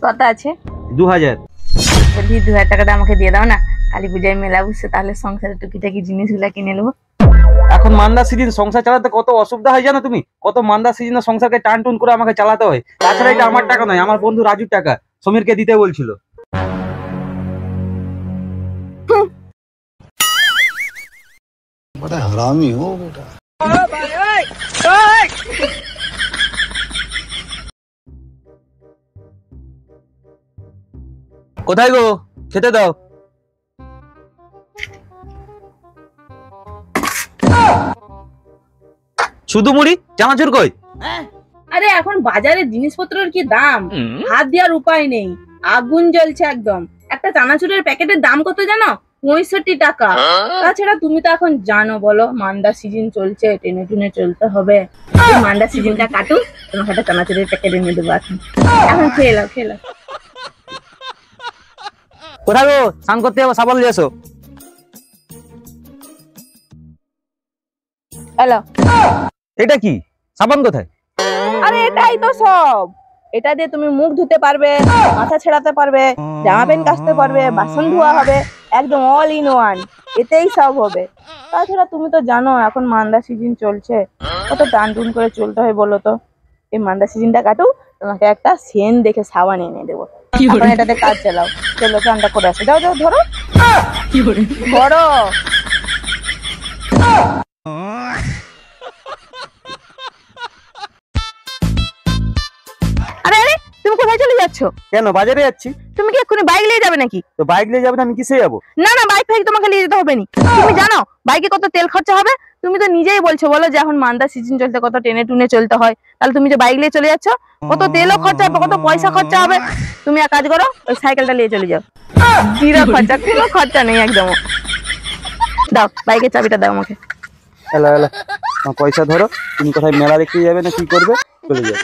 কত আছে? 2000। বলছি 2000 টাকাটা আমাকে দিয়ে দাও না, কালী পূজায় মেলা বসছে, তাহলে সংসারে টুকিটাকি জিনিসগুলা কিনে নেবো। এখন মান্দা সিজন, সংসার চালাতে কত অসুবিধা হয় জানো তুমি? কত মান্দা সিজনে সংসারকে টান টুন করে আমাকে চালাতে হয়। তাছাড়া এটা আমার টাকা নয়, আমার বন্ধু রাজুর টাকা, সমীরকে দিতে বলছিল। बड़ा हरामी हो बेटा। কোথায় গো, খেতে দাও। শুধু মুড়ি, চানাচুর কই? আরে এখন বাজারে জিনিসপত্রের কি দাম, হাত দেওয়ার উপায় নেই, আগুন জ্বলছে একদম। একটা চানাচুরের প্যাকেটের দাম কত জানো? 65 টাকা। তাছাড়া তুমি তো এখন জানো, বলো মান্ডা সিজন চলছে, টেনে টুনে চলতে হবে। এই মান্ডা সিজনটা কাটু, তোমাকে একটা চানাচুরের প্যাকেট এনে দেবো। এখন খেয়ে নাও, খেয়ে নাও। কোথায় গো, স্নান করতে যাবো, সাবান নিয়ে এসো। হ্যালো, এটা কি সাবান কোথায়? আরে এটাই তো সব। এটা দিয়ে তুমি মুখ ধুতে পারবে, মাথা ছেড়াতে পারবে, জামা প্যান্ট কাচতে পারবে, বাসন ধোয়া হবে, একদম অল ইন ওয়ান, এতেই সব হবে। তাছাড়া তুমি তো জানো এখন মান্দা সিজন চলছে, কত টান টুন করে চলতে হয় বলো তো। এই মান্দা সিজনটা কাটু, তোমাকে একটা সেন দেখে সাবান এনে দেবো। এখন এটাতে কাজ চালাও, চলো চানটা করে আসো। যাও যাও, ধরো ধরো। আরে আরে, তুমি কোথায় চলে যাচ্ছ? কেন, বাজারে যাচ্ছি। তুমি কি এক্ষুনি বাইক নিয়ে যাবে নাকি? তো বাইক নিয়ে যাবে, আমি কিসে যাবো? না না, বাইক ফাইক তোমাকে নিয়ে যেতে হবে না। তুমি জানো বাইকে কত তেল খরচা হবে? তুমি তো নিজেই বলছো, বলো যে এখন মান্দা সিজন চলতে কত টেনে টুনে চলতে হয়। তাহলে তুমি যে বাইক নিয়ে চলে যাচ্ছ, কত তেলও খরচা হবে, কত পয়সা খরচা হবে। তুমি এক কাজ করো, ওই সাইকেলটা নিয়ে চলে যাও, জিরো খরচা, কোনো খরচা নেই একদম। দাও বাইকের চাবিটা, দাও আমাকে। পয়সা ধরো, তুমি কোথায় মেলা দেখতে যাবে না কি করবে, চলে যাবে।